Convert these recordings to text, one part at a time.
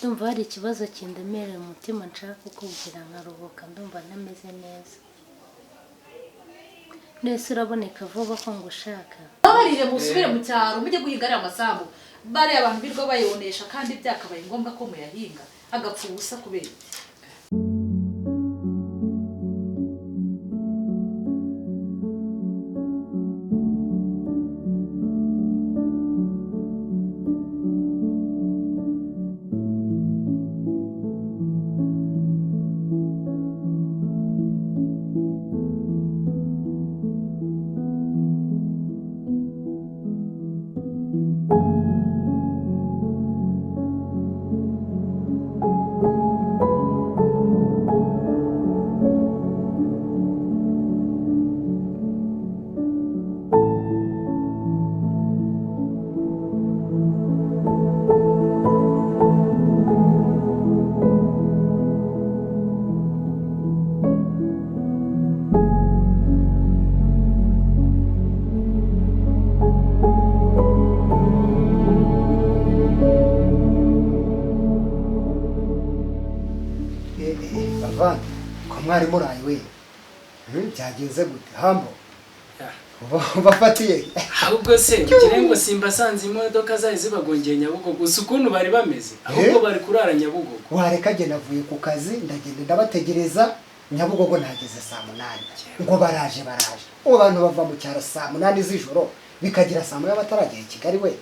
ndumva hari ikibazo kindemereye umutima nshaka kukubwira nkaruhuka ndumva ntameze neza. Nese uraboneka vuba ko ngushaka. Abarire musubire mu cyaro mujye guhigarira amasambu. Bare abantu birwa bayonesha kandi byakabaye ngombwa ko muyahinga agapfa ubusa kubera. Mwari murayi we byagenze gute hambo bafatiye ahubwo se kirengo simba sanze imodoka zaje zibagongeye Nyabugogo usukuntu bari bameze ahubwo bari kurara Nyabugogo wareka je navuye ku kazi ndagenda ndabategereza Nyabugogo nageze saa 8 ngo baraje ubu bantu bava mu cyaro saa 8 z'ijoro bikagira saa 9 bataragiye Kigali we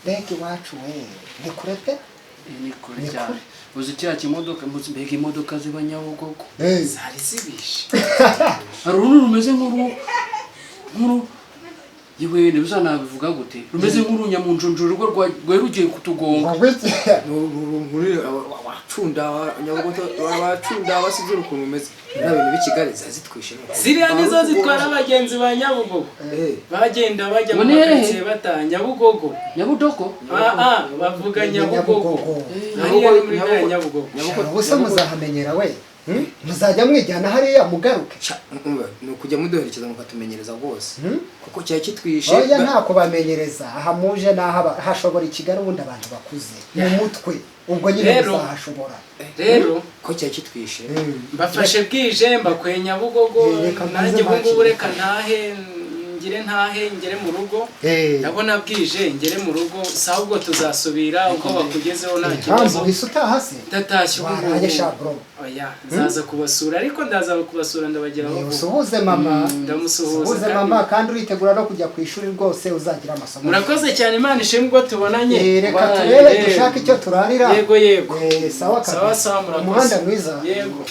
reke wacu we ni kurepe ni kure cyane uzi cya kimodoka mbega imodoka ziba Nyabugogo zari zibishe arunu rumeze nkuru yewe nibuza nabivuga gute rumeze nk'urunyamunjunjuru rwo rugiye kutugonga muri wacunda Nyabugogo wacunda basize ukuntu umeze n'abintu b'Ikigali zazitwishe ziriya nizo zitwara abagenzi ba Nyabugogo bagenda bajya mu karitsiye bata Nyabugogo bavuga Nyabugogo hariya muri Nyabugogo ubuse muzahamenyera we muzajya mwijyana hariya mugaruke no kujya mudoherekeza mukatumenyereza rwose kuko cyari kitwishe oya nta kubamenyereza aha muje naha hashobora Kigali ubundi abantu bakuze mu mutwe ubwo nyine bazashobora rero ko cyari kitwishe bafashe bwije mbakwe Nyabugogo nanjye bungu reka ngere mu rugo ndabona bwije ngere mu rugo sahubwo tuzasubira uko bakugezeho nta kibazo hambo isutahase tatashye waraje shabro oya nzaza kubasura ariko ndaza kubasura ndabageraho usuhuze mama ndamusuhuza mama kandi uritegura no kujya ku ishuri rwose uzagira amasomo murakoze cyane Imana ishimwe ubwo tubonanye reka turebe dushaka icyo turarira yego sawa murakoze umuhanda mwiza yego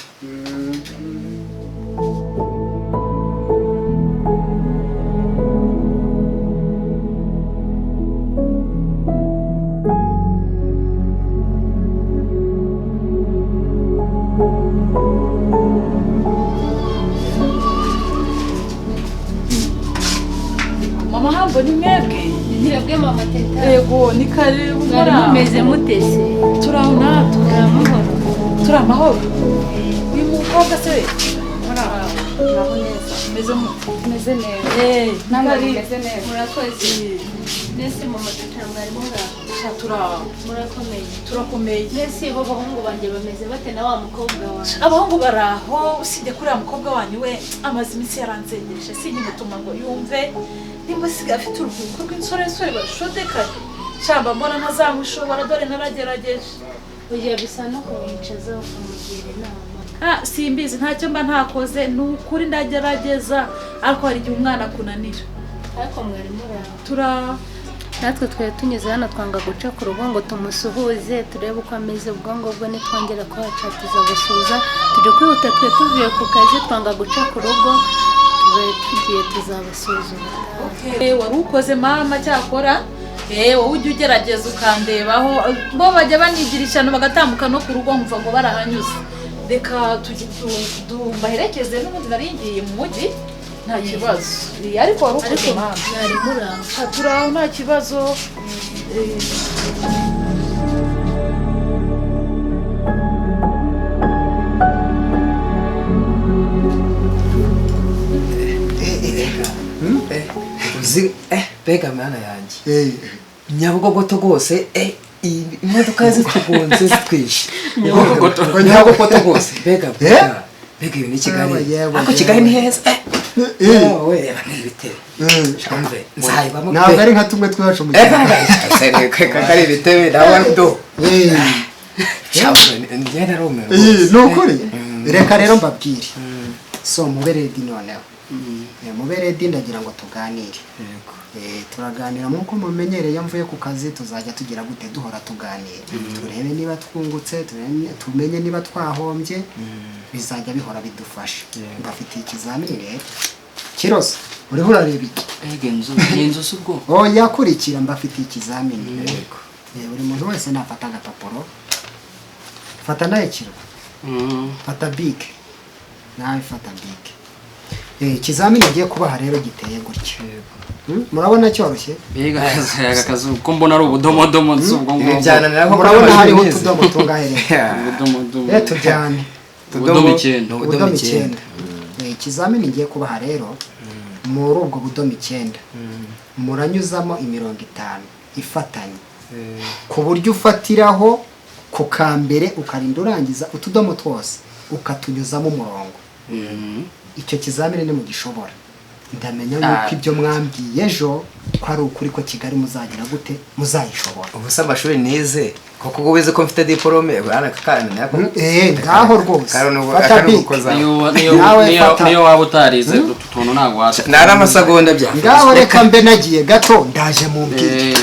Mama hambo ni mwebwe mama teta yego ni karibu mumeze mutese turabona turi amahoro uyu mukobwa se muraho neza meze neza namwe meze neza murakoze nese mama teta mwari turakomeye nese bo bahungu banje bameze bate na wa mukobwa wawe abahungu baraho usibye kuri mukobwa wanyu we amazi iminsi yaranzengereje sinyimutuma ngo yumve nimba siga afite uruhuko rw'insoresore bashodekanye shamba mbona ntazamushobora dore naragerageje ugiye bisa no kumwicaza ukamugira inama simbizi ntacyo mba ntakoze ni ukuri ndagerageza ariko hari igihe umwana akunanira ariko mwari muraho natwe twari tunyuze hano twanga guca ku rugo ngo tumusuhuze turebe uko ameze ubwongo bwe nitwongera kuhaca tuzabusuhuza turi kwihuta twe tuvuye ku kazi twanga guca ku rugo tugiye tuzabasuzuma wari ukoze mama cyakora wowe ujya ugerageza ukandebaho bo bajya banigira ishyano bagatambuka no ku rugo nkumva ngo barahanyuze reka baherekeze n'ubundi naringiye mu mujyi nta kibazo ariko wari ukoze mama mwari muraho turaho nta kibazo uzi bega mana yanjye Nyabugogo to rwose imodoka zitugonze zitwishe Nyabugogo. nyabugogo rwose mbega ibintu ni Kigali ariko Kigali ni heza we reba n'ibitebe shamve nzayibamo ntabwo ari nka tumwe twacu mu kari ibitebe nawe ndo shamve ngenda rume ni ukuri reka rero mbabwire so mube ready noneho mube ready ndagira ngo tuganire turaganira nk'uko mumenyereye mvuye ku kazi tuzajya tugira gute duhora tuganira turebe niba twungutse tumenye niba twahombye bizajya bihora bidufasha mbafitiye ikizamini rero Kiroso uriho urareba iki inzu subwo yakurikira mbafitiye ikizamini buri muntu wese nafata agapapuro fata naye Kiro fata big nawe fata big ikizamini ngiye kubaha rero giteye gutya murabona cyoroshye mbega akazu ko mbona ari ubudomodomo nsubwo ngo byananira ko murabona hariho utudomo tungahereye ubudomodomo tujyane ubudomo 9 ubudomo 9 ikizamini ngiye kubaha rero muri ubwo budomo 9 muranyuzamo imirongo 5 ifatanye ku buryo ufatiraho ku kambere ukarinda urangiza utudomo twose ukatunyuzamo umurongo icyo kizamini ni mu gishobora ndamenya yuko ibyo mwambwiye ejo ko ari ukuri ko Kigali muzagira gute muzayishobora ubusa amashuri nize koko ubize ko mfite diplome bwana kakana nako ngaho rwose niyo waba utarize utuntu ntabwo waca nari amasegonda bya ngaho reka mbe nagiye gato ndaje mu mbwire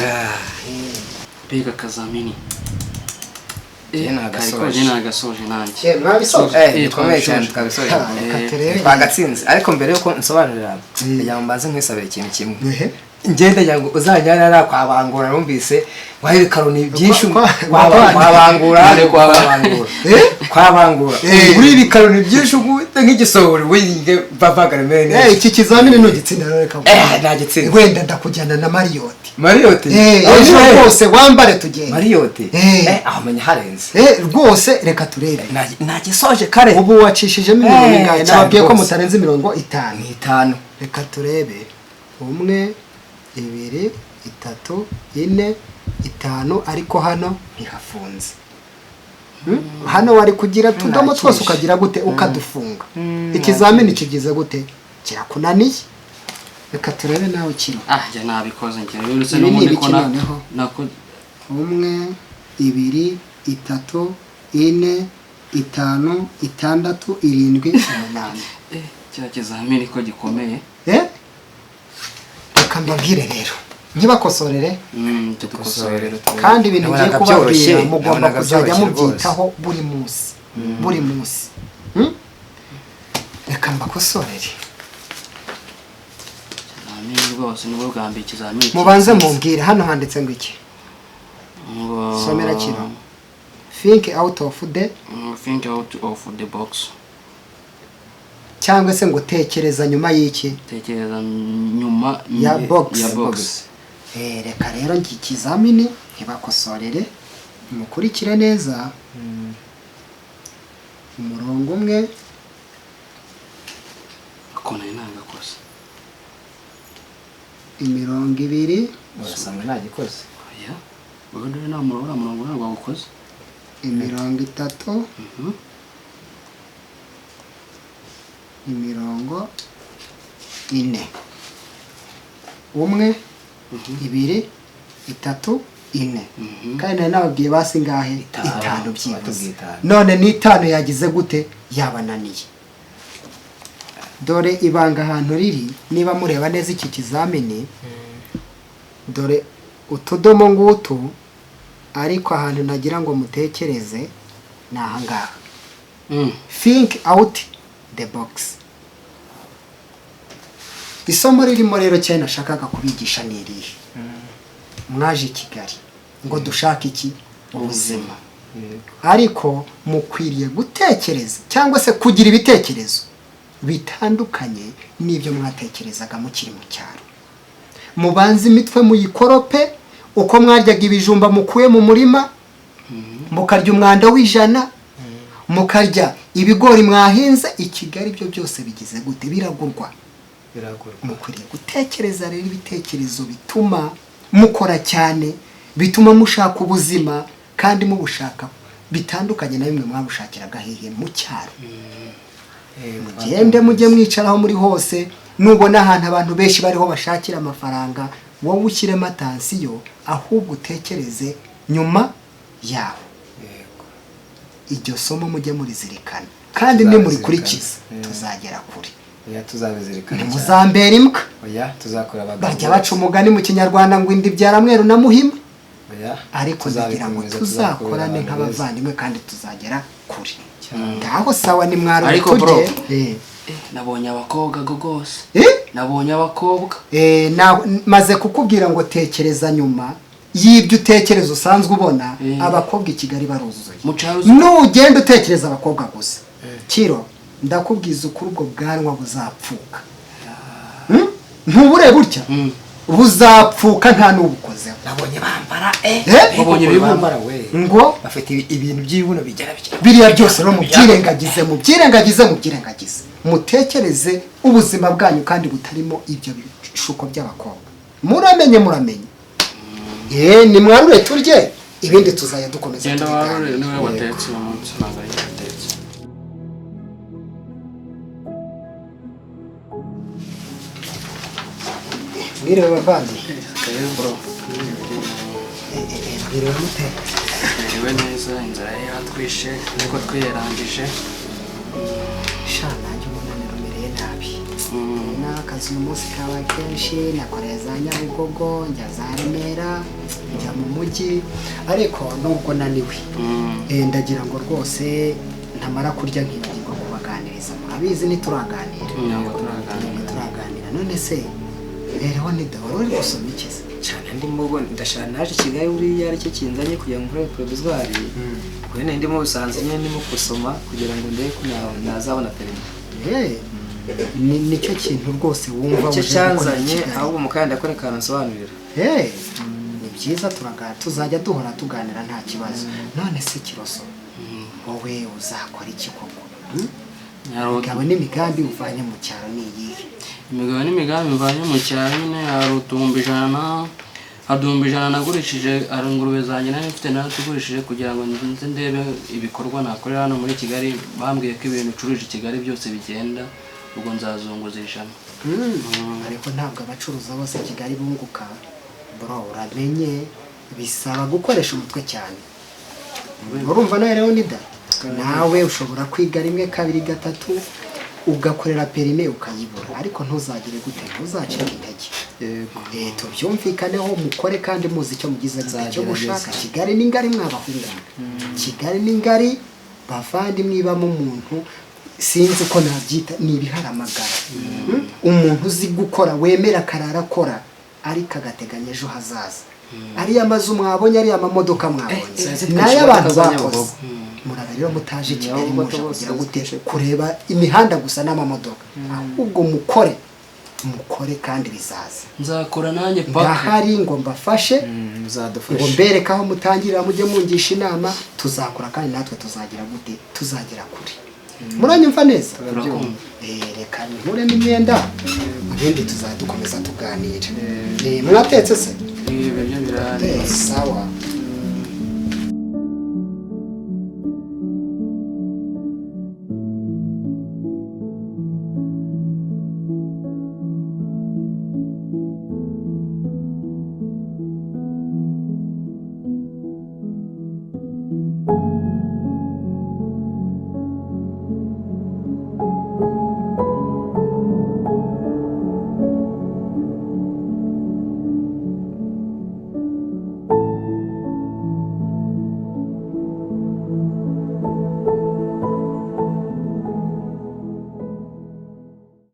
mbega kazamini nagasoje nanjye mwabisoje bikomeye cyane twabisoje bagatsinze ariko mbere yuko nsobanurira kugira ngo mbaze nkwisabire ikintu kimwe ngenda yango uzanyana kwabangura numvise wahe karoni byinshi kwabangura uri ibikaroni byinshi gute nk'igisohoro wige bavagara mene iki kizamini ntugitsinda reka nagitsinda wenda ndakujyana na Marriott ejo rwose wambare tugende Marriott aho menya harenze rwose reka turebe nagisoje kare ubu wacishijemo imirongo ingahe nababwiye ko mutarenze imirongo 5 reka turebe 1 2 3 4 5 ariko hano ntihafunze hano wari kugira tudomo twose ukagira gute ukadufunga ikizamini kigize gute kirakunaniye reka turebe nawe Kiro njye nabikoze njye uretse n'ubundi ko nako 1 2 3 4 5 6 7 8 kira kizamini ko gikomeye reka mbabwire rero ntibakosorere tukosorere kandi ibintu ngiye kubabwira mugomba kuzajya mubyitaho buri munsi reka mbakosorere rwose nubwo bwambi ikizamini mubanze mumbwire hano handitse ngo iki somera Kiro think out of the box cyangwa se ngo tekereza nyuma y'iki tekereza nyuma ya box reka rero iki kizamini ntibakosorere mukurikire neza umurongo umwe akona nagakoze imirongo 2 urasanga nagikoze ubundi nta murongo ntabwo wakoze imirongo 3 imirongo 4 1 2 3 4 kandi nababwiye basi ngahe 5 byibuze none ni 5 yagize gute yabananiye dore ibanga ahantu riri niba mureba neza iki kizamini dore utudomo ngutu ariko ahantu nagira ngo mutekereze ni ahangaha think out the box isomo ririmo rero cyane nashakaga kubigisha nirihe mwaje Kigali ngo dushaka iki ubuzima ariko mukwiriye gutekereza cyangwa se kugira ibitekerezo bitandukanye n'ibyo mwatekerezaga mukiri mu cyaro mubanze imitwe muyikorope uko mwaryaga ibijumba mukuye mu murima mukarya umwanda w'ijana mukarya ibigori mwahinze i Kigali byo byose bigize gute biragurwa mukwiriye gutekereza rero ibitekerezo bituma mukora cyane bituma mushaka ubuzima kandi mubushaka bitandukanye na bimwe mwabushakiraga hehe mu cyaro. Mugende mujye mwicaraho muri hose, nubona ahantu abantu benshi bariho bashakira amafaranga, wowe ushyiremo atansiyo, ahubwo utekereze nyuma yaho. Iryo somo mujye murizirikana, kandi nimurikurikiza tuzagera kure. tuzabizirikana muzambera imbwa. tuzakora abagabo. Bajya baca umugani mu Kinyarwanda ngo indi byara mweru na muhima. Ariko ndagira ngo tuzakorane nk'abavandimwe kandi tuzagera kure. Ngaho sawa ni mwaro tujye. Nabonye abakobwa gogose. Nabonye abakobwa. Maze kukubwira ngo tekereza nyuma y'ibyo utekereza usanzwe ubona. Abakobwa i Kigali baruzuye. Nugenda utekereza abakobwa gusa, Kiro ndakubwiza ukuri ubwo bwanwa buzapfuka. Ntubure burya buzapfuka nta n'ubukozeho. Nabonye bambara babonye bambara we ngo bafite ibintu by'ibuno bigera biriya byose no mubyirengagize mutekereze ubuzima bwanyu kandi butarimo ibyo bishuko by'abakobwa. Muramenye ni mwarure turye ibindi tuzajya dukomeza. Genda warure niwe watetse umunsi nanga yatetse. Mwiriwe bavandi. Kayo bro. Mwiriwe mute. Mwiriwe neza, inzara yatwishe niko twiyerangije. Shana njye umunaniro mereye nabi. N'akazi uyu munsi kabaye kenshi, nakoreye za Nyabugogo, njya za Remera, njya mu mujyi, ariko nubwo naniwe ndagira ngo rwose ntamara kurya nkibagirwa kubaganiriza. Murabizi ntituraganira. Turaganira none se rero ni dawaro uri gusoma ikiza cyane ndimo ndashaka naje Kigali uriya ari cyo kinzanye kugira ngo nkore provisoire kwene ndimo usanze nyine ndimo kusoma kugira ngo ndebe ko nazabona permis. Nicyo kintu rwose wumva uje cyanzanye ahubwo mukanda kone kansobanurira. Ni byiza tuzajya duhora tuganira nta kibazo. None se Kiroso wowe uzakora iki koko? Imigabo n'imigambi uvanye mu cyaro ni iyihe? Imigabo n'imigambi uvanye mu cyaro nyine hadumbije ijana nagurishije ingurube zanjye nari mfite natugurishije kugira ngo nze ndebe ibikorwa nakorera hano muri Kigali. Bambwiye ko ibintu ucuruje i Kigali byose bigenda, ubwo nzazunguza ijana. Ariko ntabwo abacuruza bose Kigali bunguka bro, uramenye bisaba gukoresha umutwe cyane. Urumva nawe rero nida nawe ushobora kwiga rimwe kabiri gatatu ugakorera perime ukayibura, ariko ntuzagire gute uzacika intege. Tubyumvikaneho mukore kandi muzi icyo mugize cyo gushaka. Kigali ni ngari mwabahunga, Kigali ni ngari bavandi mwibamo umuntu sinzi uko nabyita ni ibiharamagara. Umuntu uzi gukora wemera karara akora ariko agateganya ejo hazaza. Ari amazu mwabonye, ari amamodoka mwabonye, nayo abantu bakoze. Murabe rero mutaje Kigali muje kugira guteshe kureba imihanda gusa n'amamodoka, ahubwo mukore kandi bizaza. Nzakora nanjye paka ndahari ngo mbafashe, ngo mbereka aho mutangirira mujye mungisha inama. Tuzakora kandi natwe tuzagira gute, tuzagera kure. Muranyumva neza? Reka nkure n'imyenda ibindi tuzadukomeza tuganira. Mwatetse se? Ibyo birari. Sawa.